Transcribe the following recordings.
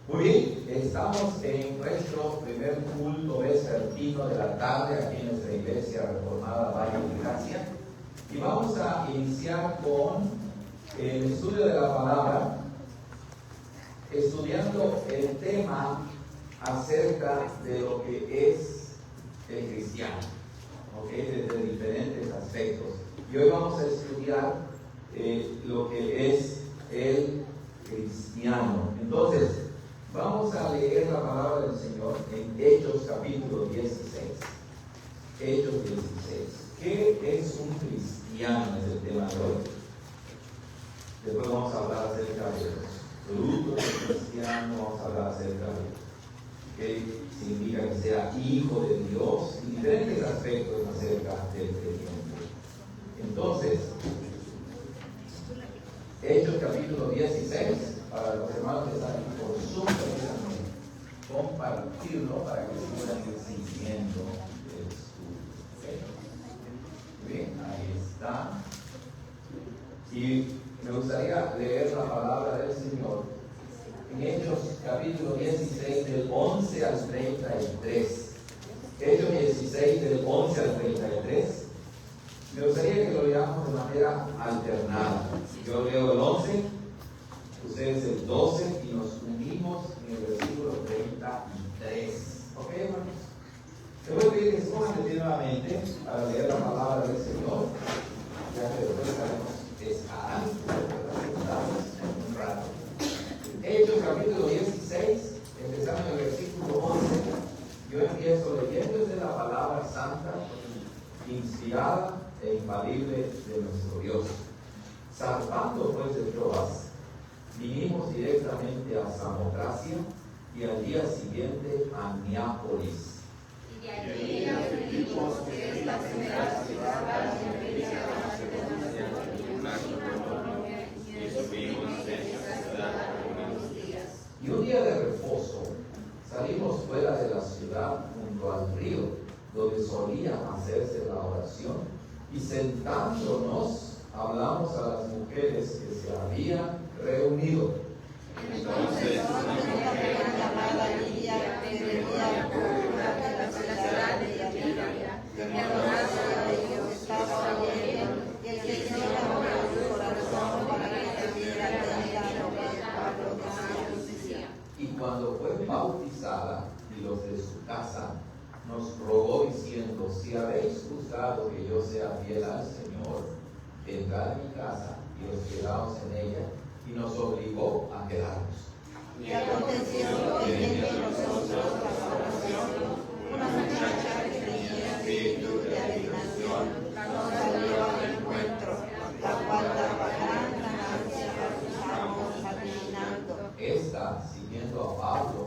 Muy bien, estamos en nuestro primer culto vespertino de la tarde aquí en nuestra iglesia reformada Valle de Gracia y vamos a iniciar con el estudio de la palabra, estudiando el tema acerca de lo que es el cristiano, desde diferentes aspectos. Y hoy vamos a estudiar lo que es el cristiano. Entonces, vamos a leer la palabra del Señor en Hechos capítulo 16. Hechos 16. ¿Qué es un cristiano? Es el tema de hoy. Después vamos a hablar acerca de los frutos del cristiano, vamos a hablar acerca de qué significa que sea hijo de Dios y diferentes aspectos acerca del creyente. Entonces, Hechos capítulo 16, para los hermanos que están por Zoom, compartirlo para que puedan ir siguiendo el estudio. Bien, ahí está. Y me gustaría leer la palabra del Señor en Hechos capítulo 16 del 11 al 33. Hechos 16 del 11 al 33. Me gustaría que lo leamos de manera alternada. Yo leo el 11, ustedes el 12 y nos unimos en el versículo 33. ¿Ok, hermanos? Te voy a pedir que se pongan de pie nuevamente para leer la palabra del Señor, ya que después estaremos en un rato. Hechos capítulo 16, empezando en el versículo 11. Yo empiezo leyendo desde la palabra santa, inspirada e infalible de nuestro Dios. Zarpando pues de Troas, vinimos directamente a Samotracia y al día siguiente a Neápolis. Y de allí a Filipos, que es la primera ciudad para servir a la Macedonia, y estuvimos en esa ciudad algunos días. Y un día de reposo salimos fuera de la ciudad junto al río, donde solía hacerse la oración, y sentándonos hablamos a las mujeres que se habían reunido. Entonces una mujer llamada Lidia, que venía por de la ciudad de Tiatira, que adoraba a Dios, estaba oyendo, y el Señor abrió su corazón para que pudiera atender lo que Pablo decía. Y cuando fue bautizada y los de su casa, nos rogó diciendo: si habéis juzgado que yo sea fiel al Señor, entrad en mi casa y hospedaos en ella, y nos obligó a quedarnos. Y aconteció que viendo nosotros la oración, una muchacha que tenía espíritu de adivinación nos salió al encuentro, la cual daba gran ganancia a los que estábamos adivinando. Esta, siguiendo a Pablo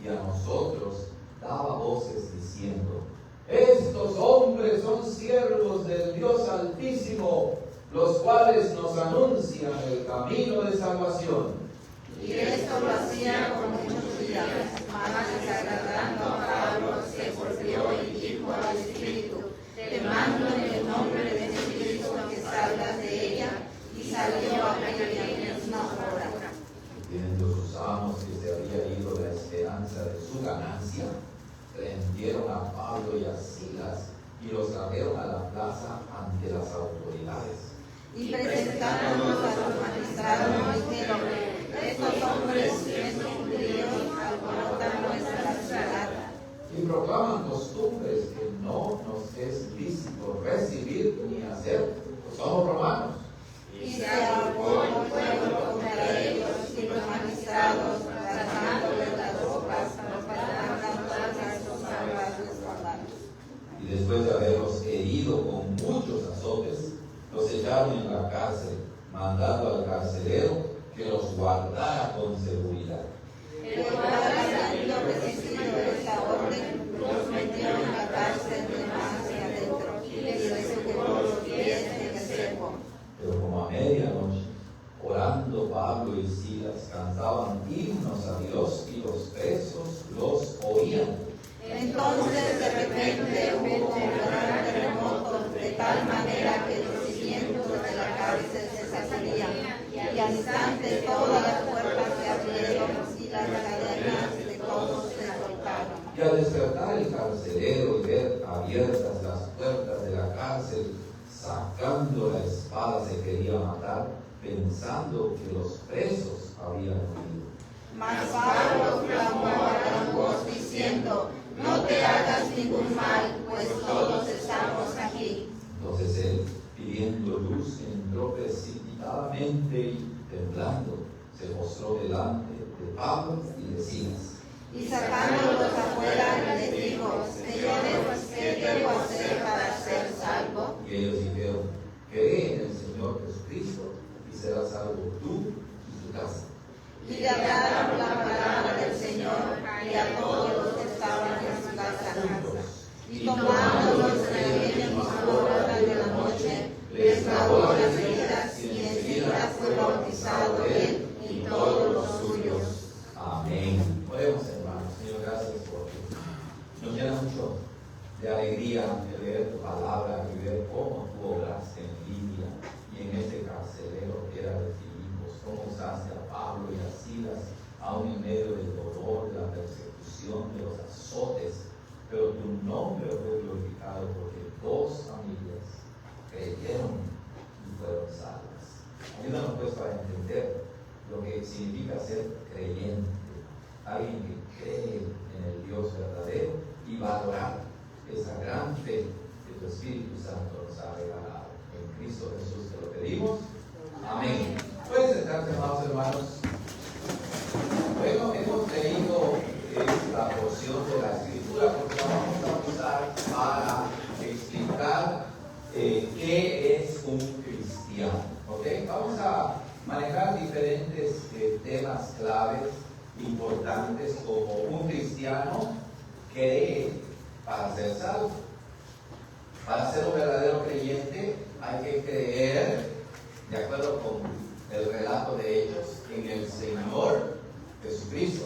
y a nosotros, daba voces diciendo: estos hombres son siervos del Dios Altísimo, los cuales nos anuncian el camino de salvación. Y esto lo hacía con muchos cuidados, más desagradando a Pablo, se volvió y dijo al Espíritu: te mando en el nombre de Jesucristo que salgas de ella. Y salió aquella misma hora. Viendo sus amos que se había ido la esperanza de su ganancia, prendieron a Pablo y a Silas y los trajeron a la plaza ante las autoridades. Y presentándonos a los magistrados, dijeron: estos hombres, siendo judíos, alborotan nuestra ciudad Y proclaman costumbres que no nos es lícito recibir ni hacer, pues somos romanos. y se armó el pueblo contra ellos, y los magistrados, sacándoles las ropas, los pasaron a sus salvajes guardados. Y después de haberlos herido con muchos azotes, los echaron en la cárcel, mandando al carcelero que los guardara con seguridad. El cual, habiendo recibido esta orden, los metió en la cárcel de más hacia adentro, y les sujetó los pies en el cepo. Pero como a medianoche, orando Pablo y Silas, cantaban himnos a Dios y los presos los oían. Entonces de repente hubo un gran terremoto, de tal manera que los cimientos de la cárcel se sacudían, y al instante todas las puertas se abrieron y las cadenas el carcelero y ver abiertas las puertas de la cárcel, sacando la espada se quería matar, pensando que los presos habían huido. Mas Pablo clamó a gran voz diciendo: no te hagas ningún mal, pues todos estamos aquí. Entonces él, pidiendo luz, entró precipitadamente y temblando, se postró delante de Pablo y de Silas. Y sacándolos afuera les dijo: señores, ¿qué debo hacer para ser salvo? Y ellos dijeron: cree en el Señor Jesucristo y serás salvo tú y tu casa. Y le hablaron la palabra del Señor y a todos los que estaban en su casa. Y tomándolos en la hora de la noche, les lavó las heridas y enseguida fue bautizado él y todos los suyos. Amén. Oremos, hermanos. Señor, gracias porque nos llena mucho de alegría de leer tu palabra y ver cómo tú obraste en Lidia y en este carcelero que era de Filipos, cómo usaste a Pablo y a Silas aún en medio del dolor, de la persecución, de los azotes, pero tu nombre fue glorificado porque dos familias creyeron y fueron salvas. Ayúdanos pues para entender lo que significa ser creyente, alguien que cree en el Dios verdadero y valorar esa gran fe que tu Espíritu Santo nos ha regalado. En Cristo Jesús te lo pedimos. Amén. Pueden sentarse, amados hermanos. Bueno, hemos leído esta porción de la Escritura porque la vamos a usar para explicar qué es un cristiano. ¿Okay? Vamos a manejar diferentes temas claves importantes como un cristiano cree para ser salvo. Para ser un verdadero creyente hay que creer, de acuerdo con el relato de Hechos, en el Señor Jesucristo.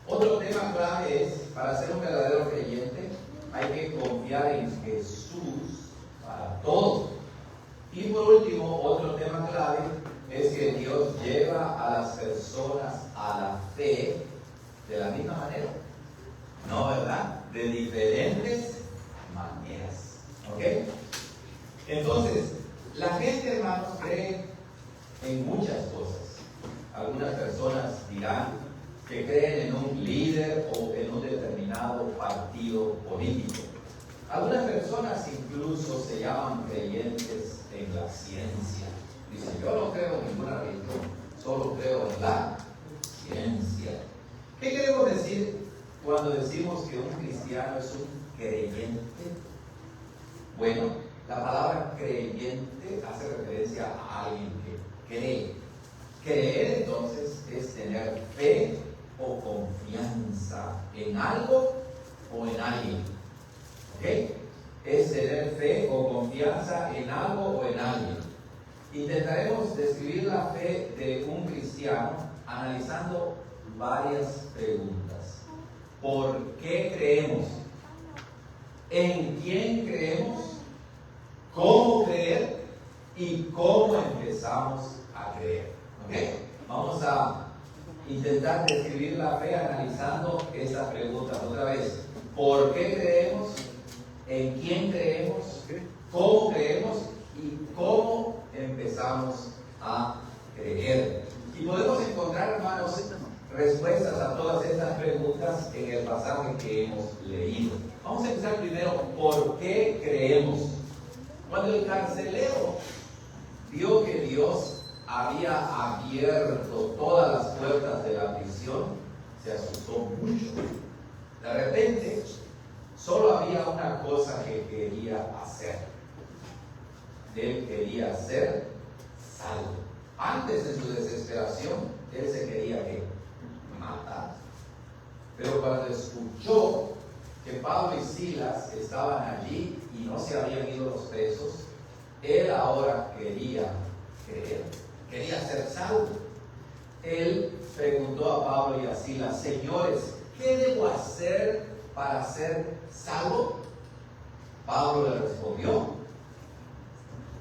Otro tema clave es, para ser un verdadero creyente hay que confiar en Jesús para todo. Y por último, otro tema clave es que Dios lleva a las personas a la fe de la misma manera. No, ¿verdad? De diferentes maneras. ¿Ok? Entonces, la gente, hermanos, cree en muchas cosas. Algunas personas dirán que creen en un líder o en un determinado partido político. Algunas personas incluso se llaman creyentes en la ciencia. Dicen: yo no creo en ninguna religión, solo creo en la ciencia. ¿Qué queremos decir cuando decimos que un cristiano es un creyente? Bueno, la palabra creyente hace referencia a alguien que cree. Creer entonces es tener fe o confianza en algo o en alguien. ¿Ok? Es tener fe o confianza en algo o en alguien. Intentaremos describir la fe de un cristiano analizando varias preguntas. ¿Por qué creemos? ¿En quién creemos? ¿Cómo creer? ¿Y cómo empezamos a creer? ¿Okay? Vamos a intentar describir la fe analizando estas preguntas otra vez. ¿Por qué creemos? ¿En quién creemos? ¿Cómo creemos? ¿Y cómo empezamos a creer? Y podemos encontrar, hermanos, respuestas a todas estas preguntas en el pasaje que hemos leído. Vamos a empezar primero, ¿por qué creemos? Cuando el carcelero vio que Dios había abierto todas las puertas de la prisión, se asustó mucho. De repente, solo había una cosa que quería hacer. Él quería ser salvo. Antes, en su desesperación, él se quería matar. Pero cuando escuchó que Pablo y Silas estaban allí y no se habían ido los presos, él ahora quería creer, quería ser salvo. Él preguntó a Pablo y a Silas: señores, ¿qué debo hacer para ser salvo? Pablo le respondió: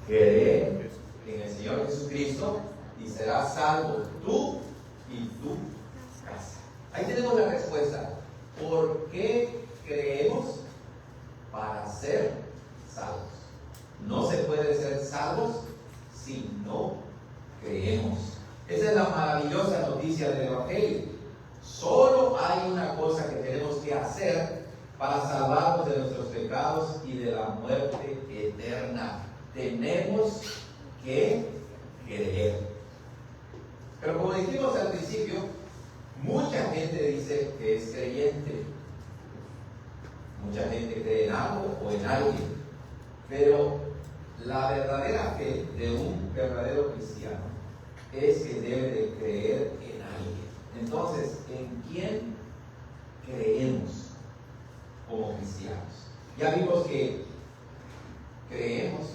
cree en el Señor Jesucristo y serás salvo tú y tu casa. Ahí tenemos la respuesta. ¿Por qué creemos? del Evangelio. Solo hay una cosa que tenemos que hacer para salvarnos de nuestros pecados y de la muerte eterna. Tenemos que creer. Pero como dijimos al principio, mucha gente dice que es creyente. Mucha gente cree en algo o en alguien. Pero la verdadera fe de un verdadero cristiano es que debe de creer en alguien. Entonces, ¿en quién creemos como cristianos? Ya vimos que creemos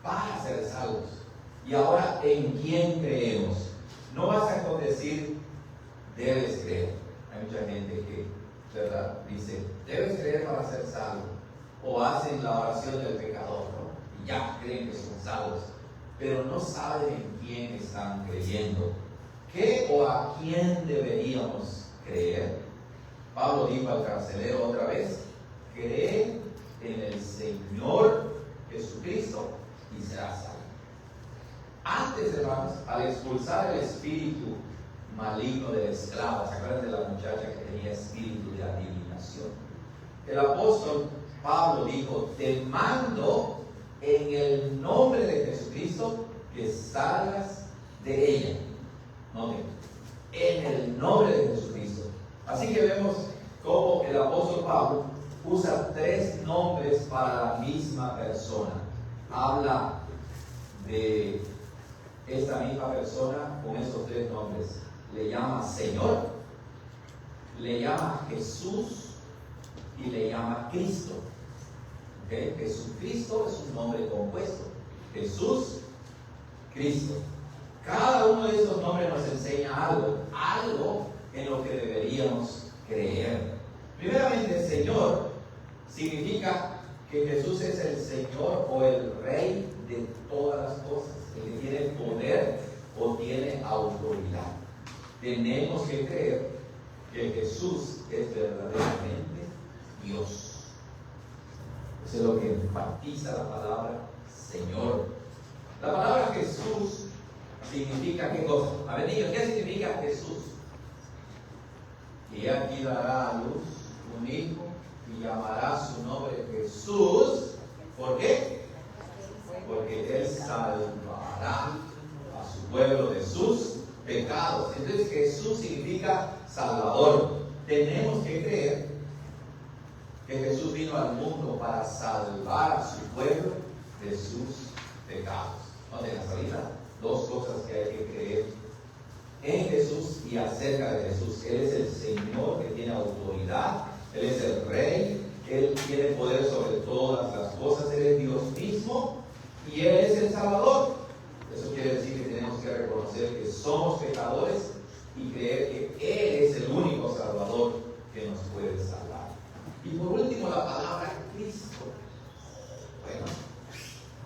para ser salvos. Y ahora, ¿en quién creemos? No basta con decir, debes creer. Hay mucha gente que, ¿verdad?, dice, debes creer para ser salvo. O hacen la oración del pecador, ¿no? Y ya creen que son salvos. Pero no saben en quién están creyendo. ¿Qué o a quién deberíamos creer? Pablo dijo al carcelero otra vez, cree en el Señor Jesucristo y serás salvo. Antes, hermanos, al expulsar el espíritu maligno de la esclava, ¿se acuerdan de la muchacha que tenía espíritu de adivinación? El apóstol Pablo dijo, te mando en el nombre de Jesucristo que salgas de ella. Noten, en el nombre de Jesucristo. Así que vemos cómo el apóstol Pablo usa 3 nombres para la misma persona. Habla de esta misma persona con estos 3 nombres. Le llama Señor, le llama Jesús y le llama Cristo. ¿Okay? Jesucristo es un nombre compuesto. Jesús, Cristo. Cada uno de esos nombres nos enseña algo en lo que deberíamos creer. Primeramente, Señor significa que Jesús es el Señor o el Rey de todas las cosas, el que tiene poder o tiene autoridad. Tenemos que creer que Jesús es verdaderamente Dios. Eso es lo que enfatiza la palabra Señor. La palabra Jesús significa ¿qué cosa? A ver, niños, ¿qué significa Jesús? Y aquí dará a luz un hijo y llamará su nombre Jesús. ¿Por qué? Porque Él salvará a su pueblo de sus pecados. Entonces Jesús significa Salvador. Tenemos que creer que Jesús vino al mundo para salvar a su pueblo de sus pecados. Noten hasta ahorita 2 cosas que hay que creer en Jesús y acerca de Jesús. Él es el Señor que tiene autoridad, Él es el Rey, Él tiene poder sobre todas las cosas, Él es Dios mismo y Él es el Salvador. Eso quiere decir que tenemos que reconocer que somos pecadores y creer que Él es el único Salvador que nos puede salvar. Y por último, la palabra Cristo. Bueno,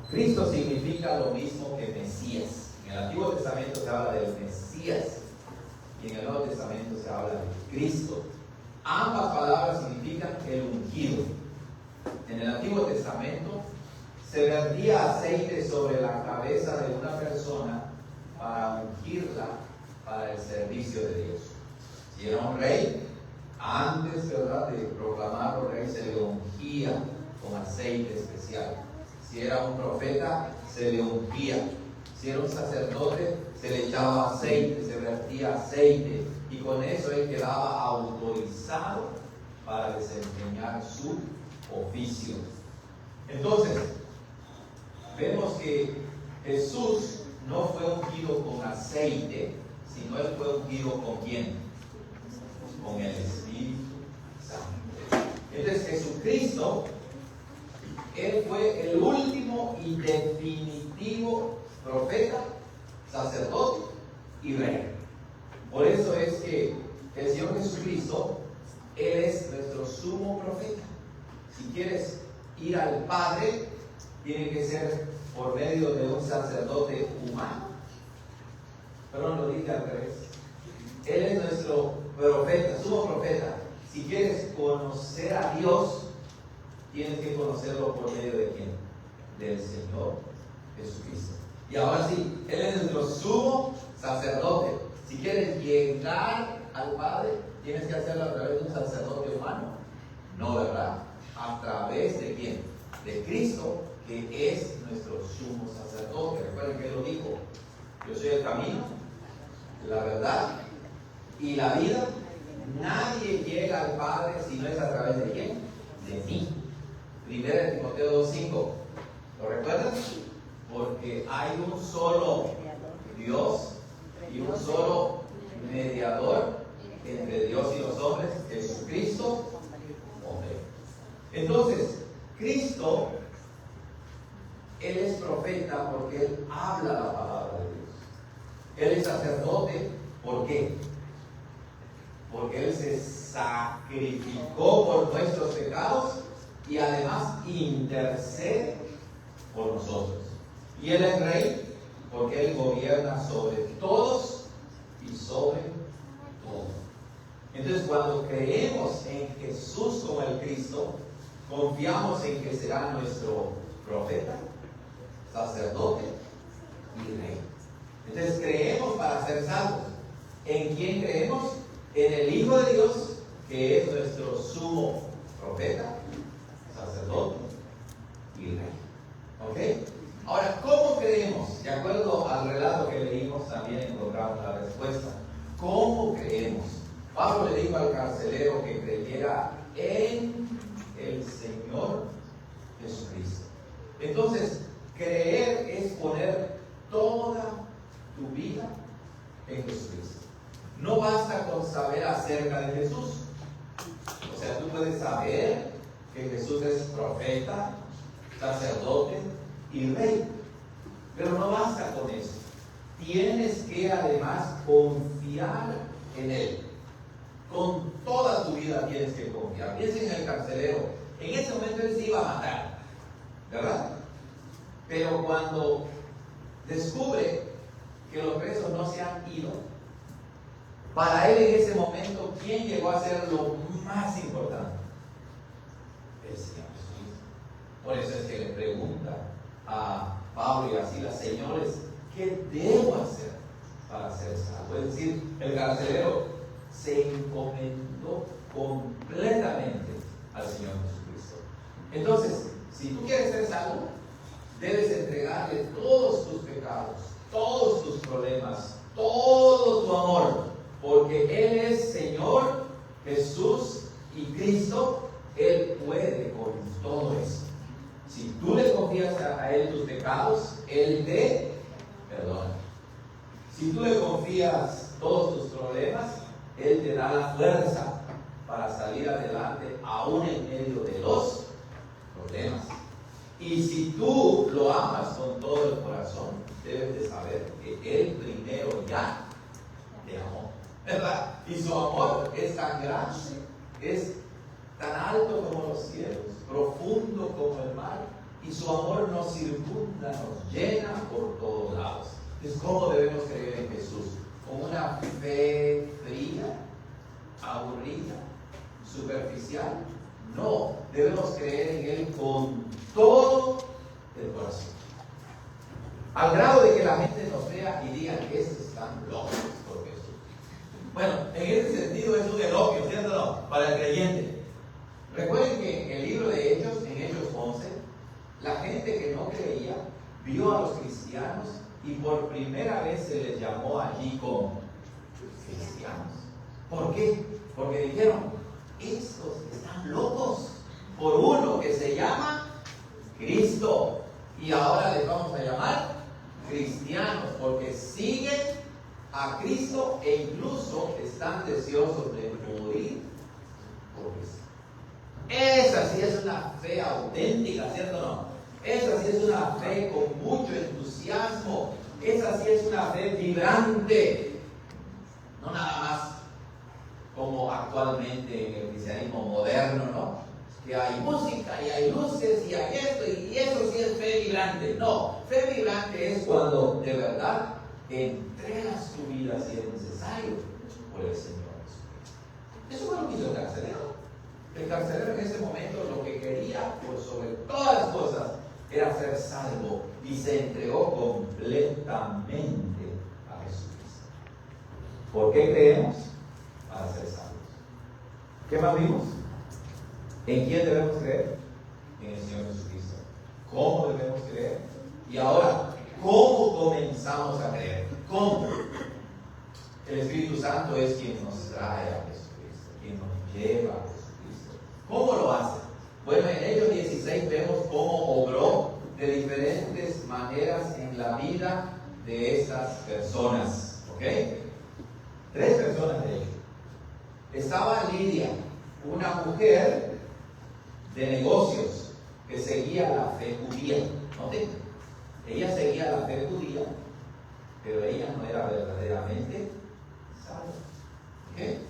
Cristo significa lo mismo que Mesías. En el Antiguo Testamento se habla del Mesías y en el Nuevo Testamento se habla de Cristo. Ambas palabras significan el ungido. En el Antiguo Testamento se vertía aceite sobre la cabeza de una persona para ungirla para el servicio de Dios. Si era un rey, antes, ¿verdad?, de proclamarlo rey, se le ungía con aceite especial. Si era un profeta, se le ungía. Si era un sacerdote, se le echaba aceite, se vertía aceite. Y con eso él quedaba autorizado para desempeñar su oficio. Entonces, vemos que Jesús no fue ungido con aceite, sino él fue ungido ¿con quién? Con el Espíritu Santo. Entonces Jesucristo, Él fue el último y definitivo profeta, sacerdote y rey. Por eso es que el Señor Jesucristo, Él es nuestro sumo profeta. Si quieres ir al Padre, tiene que ser por medio de un sacerdote humano. Pero no lo dije al revés. Él es nuestro profeta, sumo profeta. Si quieres conocer a Dios, tienes que conocerlo por medio de ¿quién? Del Señor Jesucristo. Y ahora sí, Él es nuestro sumo sacerdote. Si quieres llegar al Padre, ¿tienes que hacerlo a través de un sacerdote humano? No, ¿verdad? ¿A través de quién? De Cristo, que es nuestro sumo sacerdote. Recuerden que Él lo dijo: yo soy el camino, la verdad y la vida. Nadie llega al Padre si no es a través de quién? De mí. 1 Timoteo 2:5. ¿Lo recuerdan? Porque hay un solo Dios y un solo mediador entre Dios y los hombres, Jesucristo, hombre. Entonces, Cristo, Él es profeta porque Él habla la palabra de Dios. Él es sacerdote, ¿por qué? Porque Él se sacrificó por nuestros pecados y además intercede por nosotros. Y Él es rey porque Él gobierna sobre todos y sobre todo. Entonces, cuando creemos en Jesús como el Cristo, confiamos en que será nuestro profeta, sacerdote y rey. Entonces, creemos para ser salvos. ¿En quién creemos? En el Hijo de Dios, que es nuestro sumo profeta, sacerdote y rey. ¿Ok? Ahora, ¿cómo creemos? De acuerdo al relato que leímos, también encontramos la respuesta. ¿Cómo creemos? Pablo le dijo al carcelero que creyera en el Señor Jesucristo. Entonces, creer es poner toda tu vida en Jesucristo. No basta con saber acerca de Jesús. O sea, tú puedes saber que Jesús es profeta, sacerdote y rey, pero no basta con eso. Tienes que además confiar en Él. Con toda tu vida tienes que confiar. Piensa en el carcelero. En ese momento él se iba a matar, ¿verdad? Pero cuando descubre que los presos no se han ido, para él en ese momento, ¿quién llegó a ser lo más importante? El Señor Jesucristo. Por eso es que le pregunta a Pablo y a Silas: señores, ¿qué debo hacer para ser salvo? Es decir, el carcelero se encomendó completamente al Señor Jesucristo. Entonces, si tú quieres ser salvo, debes entregarle todos tus pecados, todos tus problemas, todo tu amor, porque Él es Señor, Jesús y Cristo. Él puede con todo eso. Si tú le confías a Él tus pecados, Él te perdona. Si tú le confías todos tus problemas, Él te da la fuerza para salir adelante aún en medio de los problemas. Y si tú lo amas con todo el corazón, debes de saber que Él primero ya te amó, ¿verdad? Y su amor es tan grande, es tan alto como los cielos, profundo como el mar, y su amor nos circunda, nos llena por todos lados. Entonces, ¿cómo debemos creer en Jesús? ¿Con una fe fría, aburrida, superficial? No, debemos creer en Él con todo el corazón. Al grado de que la gente nos vea y diga que estos están locos por Jesús. Bueno, en ese sentido es un elogio, ¿cierto o no? Para el creyente. Recuerden que en el libro de Hechos, en Hechos 11, la gente que no creía vio a los cristianos y por primera vez se les llamó allí como cristianos. ¿Por qué? Porque dijeron: estos están locos por uno que se llama Cristo, y ahora les vamos a llamar cristianos porque siguen a Cristo e incluso están deseosos de morir por Cristo. Esa sí es una fe auténtica, ¿cierto o no? Esa sí es una fe con mucho entusiasmo. Esa sí es una fe vibrante. No nada más como actualmente en el cristianismo moderno, ¿no? Que hay música y hay luces y hay esto, y eso sí es fe vibrante. No, fe vibrante es cuando de verdad entregas tu vida si es necesario por el Señor Jesucristo. Eso fue lo que hizo el carcelero. El carcelero en ese momento lo que quería, por sobre todas las cosas, era ser salvo, y se entregó completamente a Jesucristo. ¿Por qué creemos? Para ser salvos. ¿Qué más vimos? ¿En quién debemos creer? En el Señor Jesucristo. ¿Cómo debemos creer? Y ahora, ¿cómo comenzamos a creer? ¿Cómo? El Espíritu Santo es quien nos trae a Jesucristo, quien nos lleva a Jesucristo. ¿Cómo lo hace? Bueno, en Hechos 16 vemos cómo obró de diferentes maneras en la vida de estas personas. ¿Ok? 3 personas de ellos. Estaba Lidia, una mujer de negocios que seguía la fe judía. ¿Noten? Ella seguía la fe judía, pero ella no era verdaderamente salva. ¿Okay?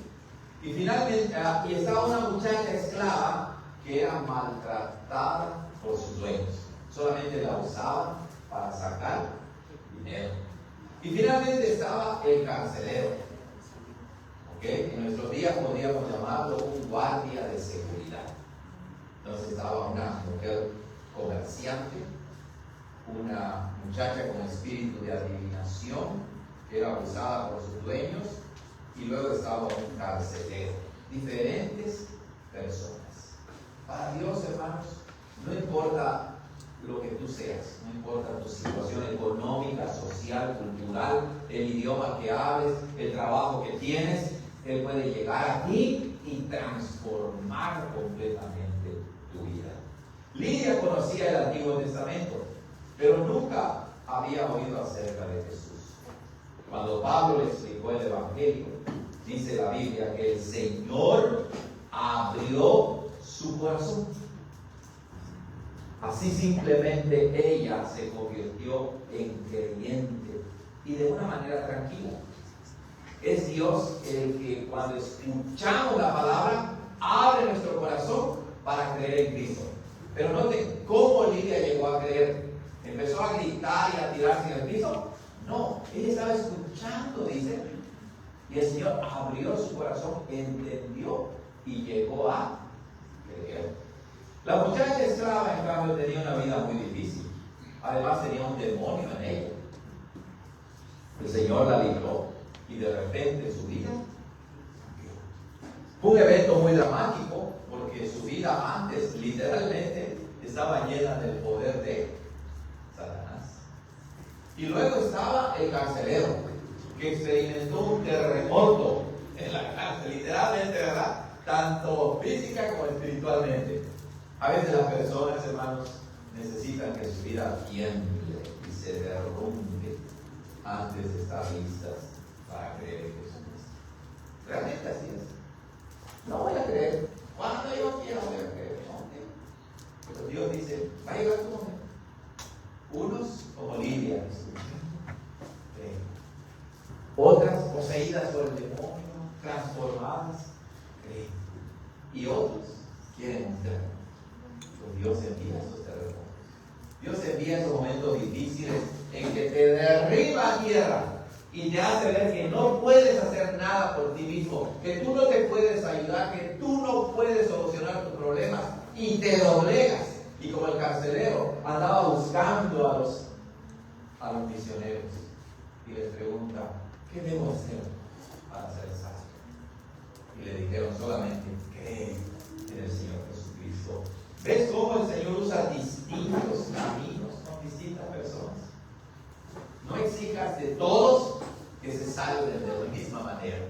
Y finalmente, y estaba una muchacha esclava que era maltratada por sus dueños. Solamente la usaban para sacar dinero. Y finalmente estaba el carcelero. ¿Okay? En nuestros días podríamos llamarlo un guardia de seguridad. Entonces estaba una mujer comerciante, una muchacha con espíritu de adivinación, que era abusada por sus dueños, y luego estaba un carcelero. Diferentes personas. Para Dios, hermanos, no importa lo que tú seas, no importa tu situación económica, social, cultural, el idioma que hables, el trabajo que tienes, Él puede llegar a ti y transformar completamente tu vida. Lidia conocía el Antiguo Testamento, pero nunca había oído acerca de Jesús. Cuando Pablo le explicó el Evangelio, dice la Biblia que el Señor abrió su corazón. Así simplemente ella se convirtió en creyente y de una manera tranquila. Es Dios el que cuando escuchamos la palabra abre nuestro corazón para creer en Cristo. Pero noten cómo Lidia llegó a creer. ¿Empezó a gritar y a tirarse en el piso? No, ella estaba escuchando, dice, y el Señor abrió su corazón, entendió y llegó a creer. La muchacha esclava, en cambio, tenía una vida muy difícil. Además tenía un demonio en ella. El Señor la libró y de repente su vida cambió. Fue un evento muy dramático porque su vida antes literalmente estaba llena del poder de Satanás. Y luego estaba el carcelero que experimentó un terremoto en la cárcel, literalmente, ¿verdad? Tanto física como espiritualmente. A veces las personas, hermanos, necesitan que su vida tiemble y se derrumbe antes de estar listas para creer en Jesucristo. Realmente así es. No voy a creer. Cuando yo quiera voy a creer. No, pero Dios dice, va a llegar tu momento. Unos como Lidia, otras poseídas por el demonio, transformadas, creen. Y otros quieren un terremoto. Pues Dios envía esos terremotos. Dios envía esos momentos difíciles en que te derriba a tierra y te hace ver que no puedes hacer nada por ti mismo, que tú no te puedes ayudar, que tú no puedes solucionar tus problemas y te doblegas. Y como el carcelero andaba buscando a los misioneros y les pregunta, ¿qué debo hacer para ser salvo? Y le dijeron solamente, cree en el Señor Jesucristo. ¿Ves cómo el Señor usa distintos caminos con distintas personas? No exijas de todos que se salven de la misma manera.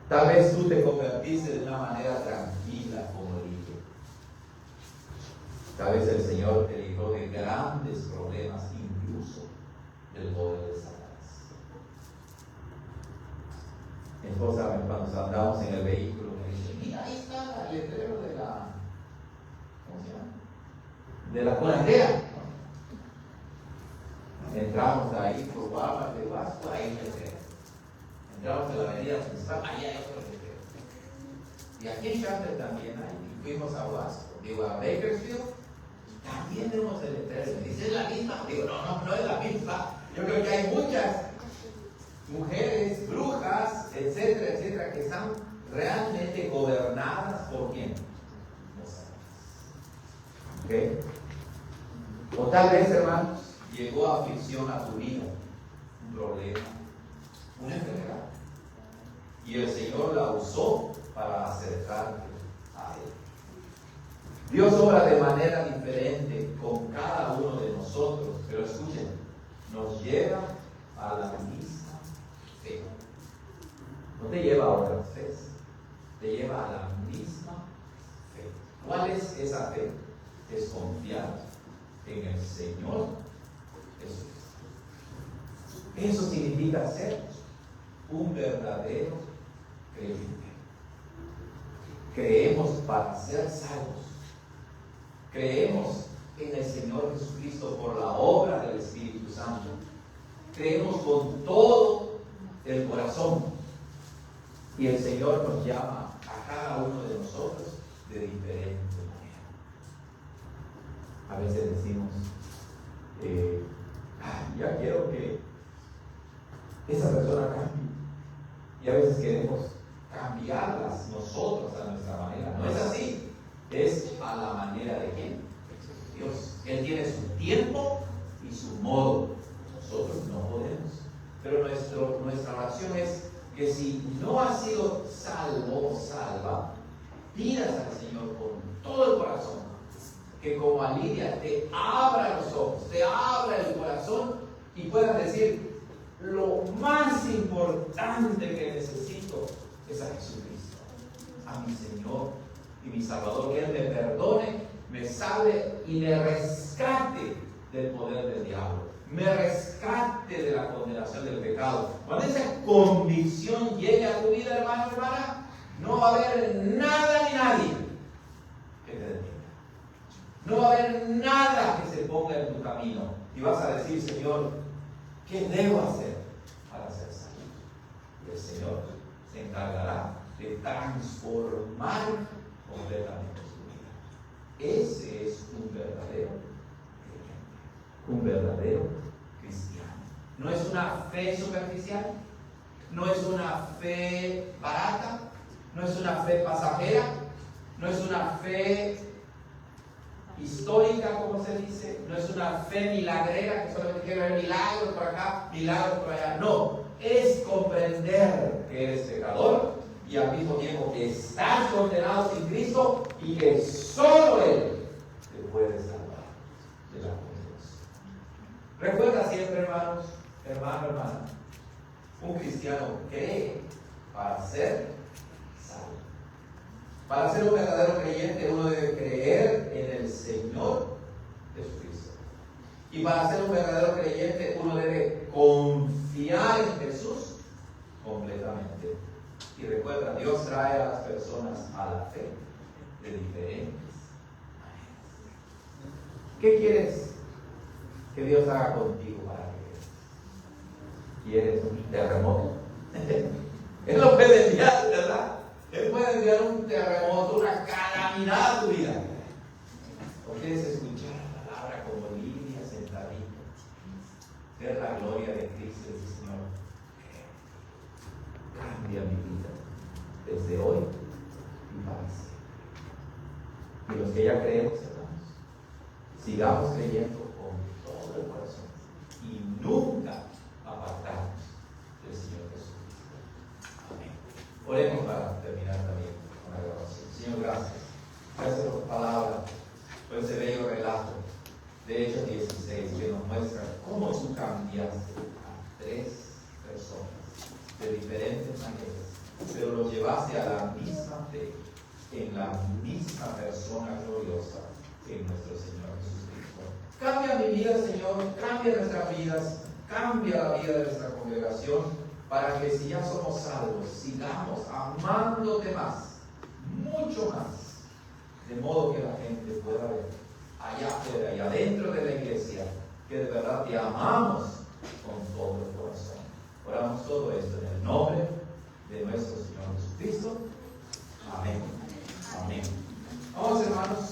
Tal vez tú te convertiste de una manera tranquila como Lidia. Tal vez el Señor te libró de grandes problemas, incluso del poder de Satanás. Mi esposa, cuando andamos en el vehículo, me dice, mira, ahí está el letrero de la, ¿cómo se llama? De la cuarentena. Entramos ahí por Guapa, de Vasco, ahí el letrero. Entramos en la avenida principal, ahí hay otro letrero. Y aquí en Chapel también hay. Y fuimos a Vasco, digo, a Bakersfield, también vemos el letrero. Me dice, ¿es la misma? Digo, no es la misma. Yo creo que hay muchas mujeres, brujas, etcétera, etcétera, que están realmente gobernadas por quién? ¿Ok? O tal vez, hermanos, llegó aflicción a tu vida, un problema, una enfermedad. Y el Señor la usó para acercarte a Él. Dios obra de manera diferente con cada uno de nosotros, pero escuchen, nos lleva a la misma fe. No te lleva a otras fe, te lleva a la misma fe. ¿Cuál es esa fe? Es confiar en el Señor Jesucristo. Eso significa ser un verdadero creyente. Creemos para ser salvos. Creemos en el Señor Jesucristo por la obra del Espíritu Santo. Creemos con todo el corazón. Y el Señor nos llama a cada uno de nosotros de diferente manera. A veces decimos, ya quiero que esa persona cambie. Y a veces queremos cambiarlas nosotros a nuestra manera. No es así. Es a la manera de quién? Dios. Él tiene su tiempo y su modo. Nosotros no podemos. Pero nuestra oración es que si no has sido salvo o salva, pidas al Señor con todo el corazón que como a Lidia te abra los ojos, te abra el corazón y puedas decir: lo más importante que necesito es a Jesucristo, a mi Señor y mi Salvador, que Él me perdone, me salve y me rescate del poder del diablo, me rescate de la condenación del pecado. Cuando esa convicción llegue a tu vida, hermano, hermana, no va a haber nada ni nadie que te detenga. No va a haber nada que se ponga en tu camino. Y vas a decir: Señor, ¿qué debo hacer para ser salvo? Y el Señor se encargará de transformar completamente su vida. Ese es un verdadero creyente, un verdadero cristiano. No es una fe superficial, no es una fe barata, no es una fe pasajera, no es una fe histórica, como se dice, no es una fe milagrera que solamente quiere ver milagros por acá, milagros por allá. No, es comprender que eres pecador y al mismo tiempo que estás condenado sin Cristo y que solo Él te puede salvar de la condenación. Recuerda siempre, hermanos, hermana, un cristiano cree para ser salvo. Para ser un verdadero creyente, uno debe creer en el Señor Jesucristo. Y para ser un verdadero creyente, uno debe confiar en Jesús completamente. Y recuerda, Dios trae a las personas a la fe de diferentes maneras. ¿Qué quieres que Dios haga contigo para que quieres un terremoto? Él lo puede enviar, ¿verdad? Él puede enviar un terremoto, una calamidad a tu vida. ¿O quieres escuchar la palabra como Lidia sentadito? Ver la gloria de Cristo y decir: Señor, cambia mi vida desde hoy y para siempre. Y los que ya creemos, hermanos, sigamos creyendo con todo el corazón y nunca apartarnos del Señor Jesucristo. Amén. Oremos para terminar también con la oración. Señor, gracias. Gracias por tu palabra, por ese bello relato de Hechos 16 que nos muestra cómo tú cambiaste a 3 personas de diferentes maneras, pero los llevaste a la misma fe, en la misma persona gloriosa, en nuestro Señor Jesucristo. Cambia mi vida, Señor, cambia nuestras vidas, cambia la vida de nuestra congregación, para que si ya somos salvos, sigamos amándote más, mucho más, de modo que la gente pueda ver allá afuera y adentro de la iglesia que de verdad te amamos con todo el corazón. Oramos todo esto en el nombre de nuestro Señor Jesucristo. Amén. Amén. Vamos, hermanos.